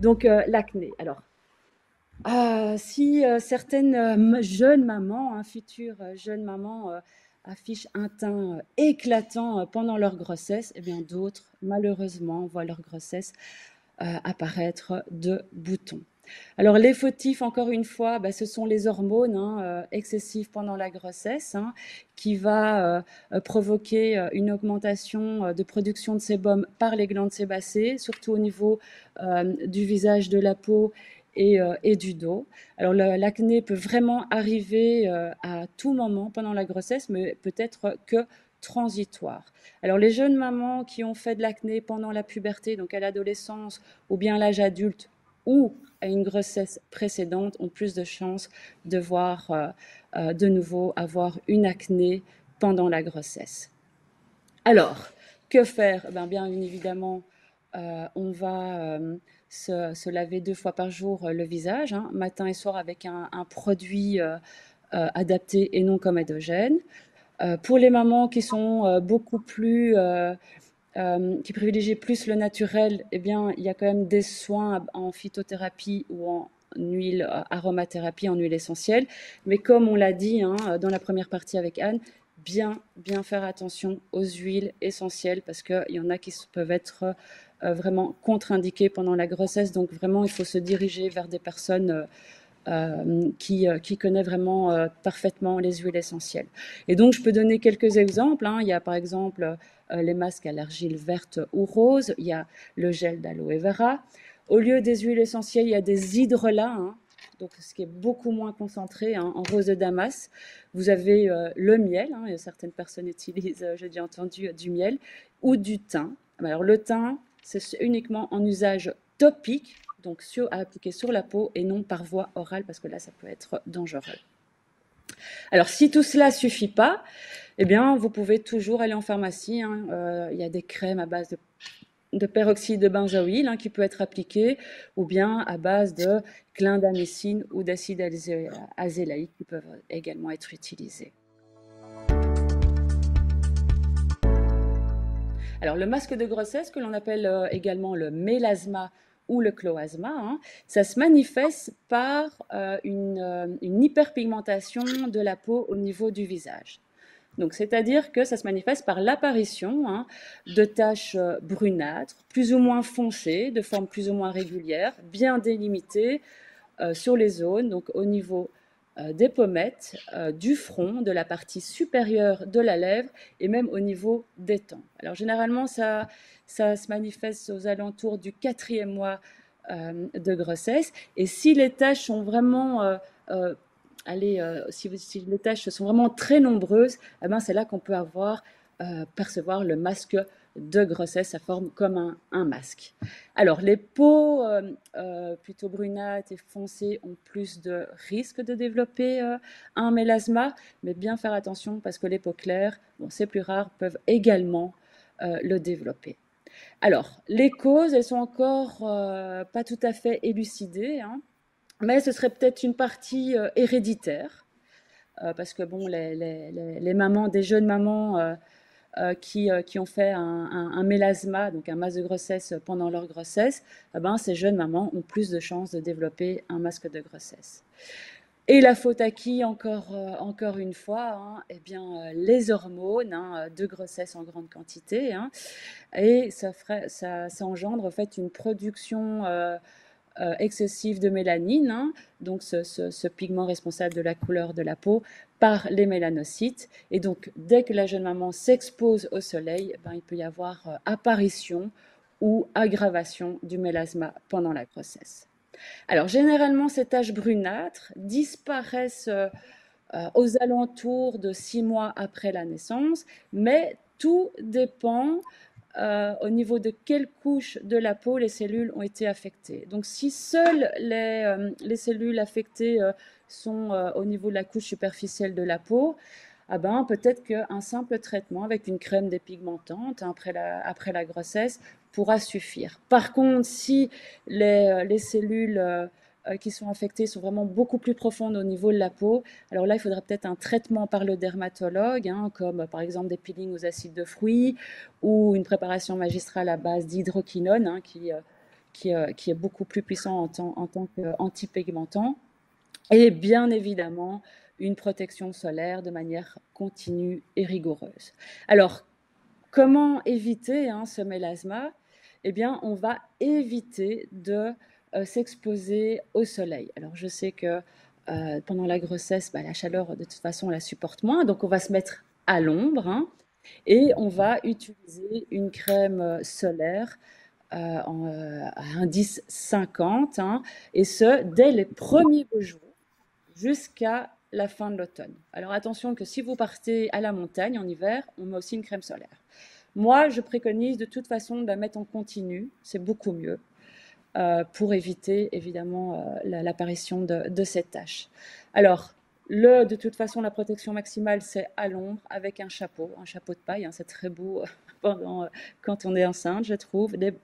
Donc, l'acné. Alors, si certaines jeunes mamans, futures jeunes mamans, affichent un teint éclatant pendant leur grossesse, eh bien d'autres, malheureusement, voient leur grossesse apparaître de boutons. Alors les fautifs, encore une fois, bah, ce sont les hormones excessives pendant la grossesse qui va provoquer une augmentation de production de sébum par les glandes sébacées, surtout au niveau du visage, de la peau et du dos. Alors l'acné peut vraiment arriver à tout moment pendant la grossesse, mais peut-être que transitoire. Alors les jeunes mamans qui ont fait de l'acné pendant la puberté, donc à l'adolescence ou bien à l'âge adulte ou à une grossesse précédente, ont plus de chances de voir de nouveau avoir une acné pendant la grossesse. Alors, que faire? Bien évidemment, on va se laver 2 fois par jour le visage, matin et soir avec un produit adapté et non comédogène. Pour les mamans qui sont beaucoup plus qui privilégient plus le naturel, eh bien, il y a quand même des soins en phytothérapie ou en huile aromathérapie, en huile essentielle. Mais comme on l'a dit dans la première partie avec Anne, bien faire attention aux huiles essentielles parce qu'il y en a qui peuvent être vraiment contre-indiquées pendant la grossesse. Donc vraiment, il faut se diriger vers des personnes qui connaît vraiment parfaitement les huiles essentielles. Et donc, je peux donner quelques exemples. Il y a par exemple les masques à l'argile verte ou rose, il y a le gel d'aloe vera. Au lieu des huiles essentielles, il y a des hydrolats, donc ce qui est beaucoup moins concentré en rose de Damas. Vous avez le miel, certaines personnes utilisent, j'ai déjà entendu, du miel, ou du thym. Alors le thym, c'est uniquement en usage topique, donc à appliquer sur la peau et non par voie orale, parce que là, ça peut être dangereux. Alors, si tout cela ne suffit pas, eh bien, vous pouvez toujours aller en pharmacie. Il y a des crèmes à base de peroxyde de benzoïle qui peut être appliqué, ou bien à base de clindamycine ou d'acide azélaïque qui peuvent également être utilisés. Alors, le masque de grossesse, que l'on appelle également le mélasma ou le cloasma, ça se manifeste par une hyperpigmentation de la peau au niveau du visage. Donc, c'est-à-dire que ça se manifeste par l'apparition de taches brunâtres, plus ou moins foncées, de forme plus ou moins régulière, bien délimitées sur les zones, donc au niveau des pommettes, du front, de la partie supérieure de la lèvre et même au niveau des tempes. Alors généralement, ça se manifeste aux alentours du 4e mois de grossesse. Et si les taches sont vraiment si les taches sont vraiment très nombreuses, c'est là qu'on peut percevoir le masque de grossesse, ça forme comme un masque. Alors, les peaux plutôt brunâtres et foncées ont plus de risques de développer un mélasma, mais bien faire attention parce que les peaux claires, c'est plus rare, peuvent également le développer. Alors, les causes, elles sont encore pas tout à fait élucidées, mais ce serait peut-être une partie héréditaire, parce que bon, les mamans, des jeunes mamans qui ont fait un mélasma, donc un masque de grossesse pendant leur grossesse, ces jeunes mamans ont plus de chances de développer un masque de grossesse. Et la faute à qui, encore une fois, les hormones de grossesse en grande quantité, et ça engendre en fait une production excessive de mélanine, donc ce pigment responsable de la couleur de la peau, par les mélanocytes. Et donc, dès que la jeune maman s'expose au soleil, il peut y avoir apparition ou aggravation du mélasma pendant la grossesse. Alors, généralement, ces taches brunâtres disparaissent aux alentours de 6 mois après la naissance, mais tout dépend au niveau de quelle couche de la peau les cellules ont été affectées. Donc, si seules les cellules affectées sont au niveau de la couche superficielle de la peau, peut-être qu'un simple traitement avec une crème dépigmentante après la grossesse pourra suffire. Par contre, si les cellules qui sont affectées sont vraiment beaucoup plus profondes au niveau de la peau, alors là, il faudra peut-être un traitement par le dermatologue, comme par exemple des peelings aux acides de fruits ou une préparation magistrale à base d'hydroquinone qui est beaucoup plus puissant en tant qu'antipigmentant. Et bien évidemment, une protection solaire de manière continue et rigoureuse. Alors, comment éviter ce mélasma? Eh bien, on va éviter de s'exposer au soleil. Alors, je sais que pendant la grossesse, la chaleur, de toute façon, on la supporte moins. Donc, on va se mettre à l'ombre et on va utiliser une crème solaire à indice 50, et ce, dès les premiers beaux jours jusqu'à la fin de l'automne. Alors attention que si vous partez à la montagne en hiver, on met aussi une crème solaire. Moi, je préconise de toute façon de la mettre en continu, c'est beaucoup mieux, pour éviter évidemment l'apparition de cette tache. Alors, de toute façon, la protection maximale, c'est à l'ombre avec un chapeau de paille, c'est très beau quand on est enceinte, je trouve, des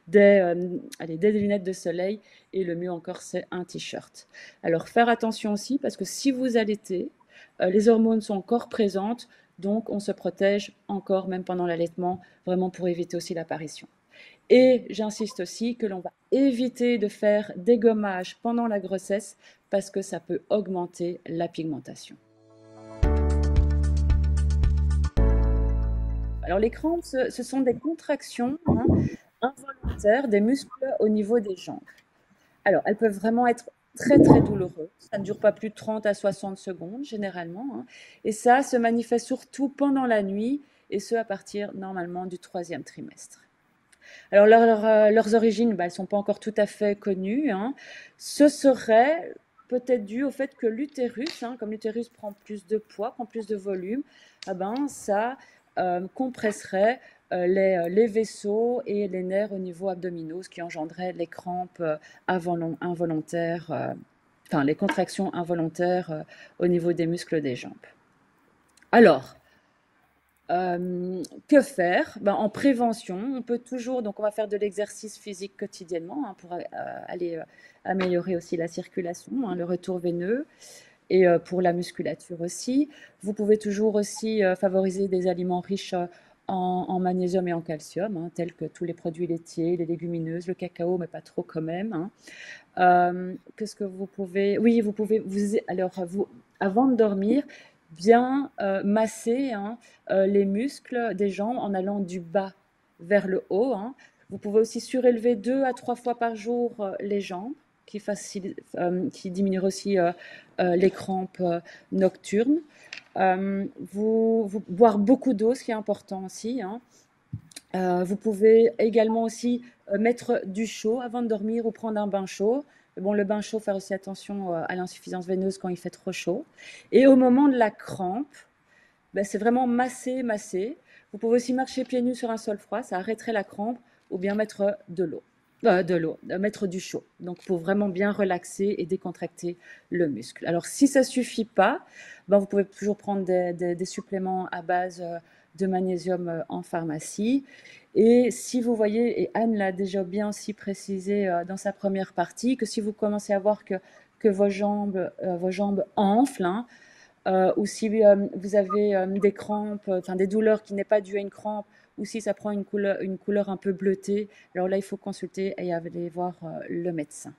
lunettes de soleil, et le mieux encore, c'est un t-shirt. Alors, faire attention aussi, parce que si vous allaitez, les hormones sont encore présentes, donc on se protège encore, même pendant l'allaitement, vraiment pour éviter aussi l'apparition. Et j'insiste aussi que l'on va éviter de faire des gommages pendant la grossesse parce que ça peut augmenter la pigmentation. Alors les crampes, ce sont des contractions involontaires des muscles au niveau des jambes. Alors elles peuvent vraiment être très très douloureuses. Ça ne dure pas plus de 30 à 60 secondes généralement. Et ça se manifeste surtout pendant la nuit, et ce à partir normalement du 3e trimestre. Alors leurs origines, elles ne sont pas encore tout à fait connues. Ce serait peut-être dû au fait que l'utérus, comme l'utérus prend plus de poids, prend plus de volume, ça compresserait les vaisseaux et les nerfs au niveau abdominaux, ce qui engendrait les crampes involontaires, les contractions involontaires au niveau des muscles des jambes. Alors, que faire? En prévention, on peut toujours, donc on va faire de l'exercice physique quotidiennement pour aller améliorer aussi la circulation, le retour veineux, et pour la musculature aussi. Vous pouvez toujours aussi favoriser des aliments riches en magnésium et en calcium, tels que tous les produits laitiers, les légumineuses, le cacao, mais pas trop quand même. Qu'est-ce que vous pouvez... Oui, vous pouvez... avant de dormir, bien masser les muscles des jambes en allant du bas vers le haut. Vous pouvez aussi surélever 2 à 3 fois par jour les jambes, qui diminuent aussi les crampes nocturnes. Boire beaucoup d'eau, ce qui est important aussi. Vous pouvez également aussi mettre du chaud avant de dormir ou prendre un bain chaud. Bon, le bain chaud, faire aussi attention à l'insuffisance veineuse quand il fait trop chaud. Et au moment de la crampe, c'est vraiment masser, masser. Vous pouvez aussi marcher pieds nus sur un sol froid, ça arrêterait la crampe, ou bien mettre mettre du chaud. Donc, pour vraiment bien relaxer et décontracter le muscle. Alors, si ça ne suffit pas, vous pouvez toujours prendre des suppléments à base de magnésium en pharmacie. Et si vous voyez, et Anne l'a déjà bien aussi précisé dans sa première partie, que si vous commencez à voir que vos jambes enflent, ou si vous avez des crampes, des douleurs qui n'est pas dues à une crampe, ou si ça prend une couleur un peu bleutée, alors là, il faut consulter et aller voir le médecin.